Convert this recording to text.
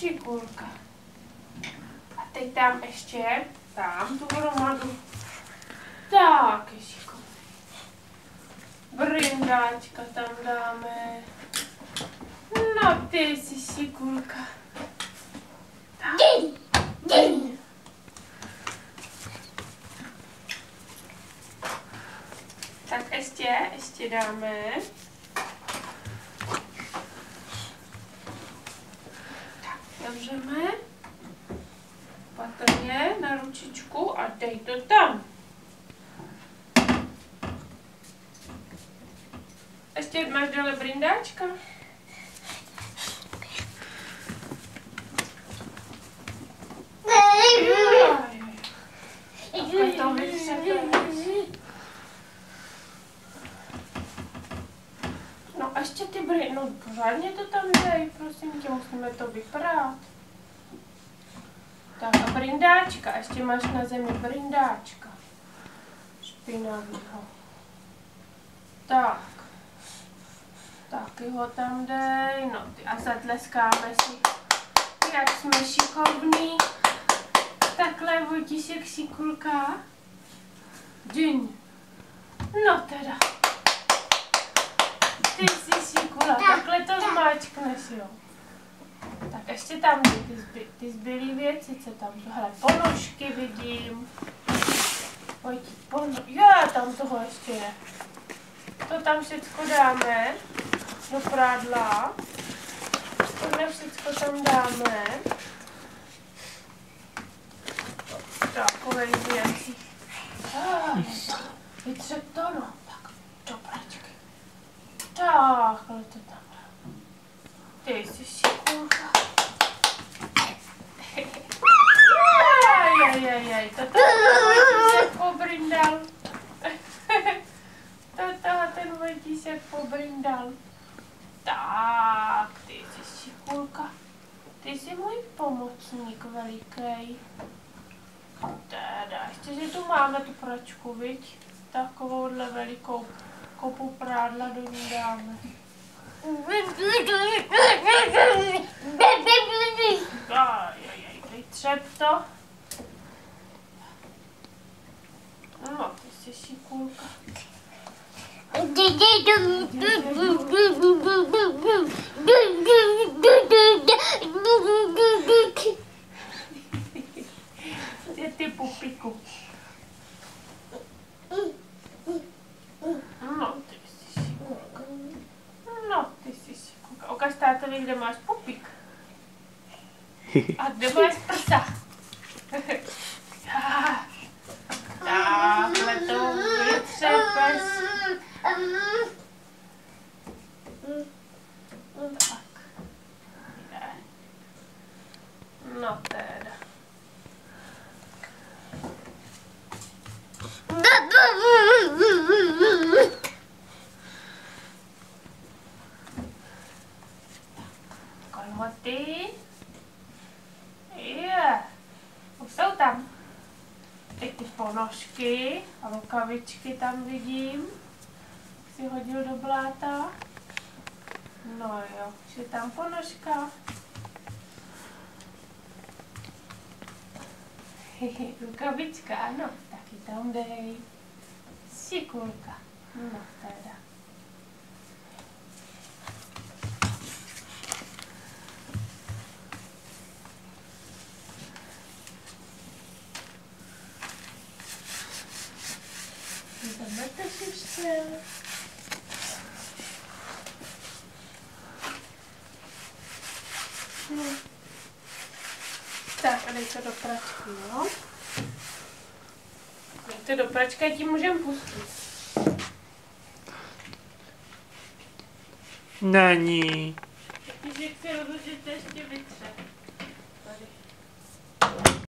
šikulka. A teď tam ještě, tam tu hromadu. Tak, je šikulka. Brindáčka tam dáme. No ty jsi šikulka. Tak ještě dáme. Tak, zavřeme. Patrně na ručičku a dej to tam. Ještě máš dole brindáčka? To no a ještě ty no pořádně to tam dej, prosím tě, musíme to vyprát. Tak a brindáčka, ještě máš na zemi brindáčka. Špinavýho. Tak. Taky ho tam dej, no ty a zatleskáme si, jak jsme šikovní. Takhle Vojtíšek šikulka. Džin. No teda. Ty jsi šikula, takhle to zmáčkneš, jo. Tak ještě tam ty zbylý věci, co tam jsou. Hele, ponožky vidím. Pojď, jo, tam toho ještě je. To tam všecko dáme do prádla. Tohle všecko tam dáme. Takové věci. Vytřep to, no. Tak, do pračky. Takhle to tam dám. Ty jsi šikulka. Jaj, to Vojtíšek pobrindal. Ten Vojtíšek pobrindal. Tak, ty jsi šikulka. Ty jsi můj pomocník veliký. Teda, ještě, že tu máme tu pračku, viď? Takovouhle velikou kopu prádla do ní dáme. Vytřep to. No, ty jsi šikulka. Ty pupiku. No, ty jsi šikulka. No, ty jsi šikulka. Ukaž tátovi, kde máš pupik. A kde máš prsa. Takhle to vytřepeš. Tak. No teda. Kalhoty. Už jsou tam. Teď ty ponožky a rukavičky tam vidím. Si hodil do bláta. No jo, už je tam ponožka. Rukavička, ano, taky tam dej. Šikulka. No teda. Jdeme to ještě. Tak a dej to do pračky, jo? Dej to do pračky a tím můžeme pustit. Není. Takže chci rozhodně ještě vytřet.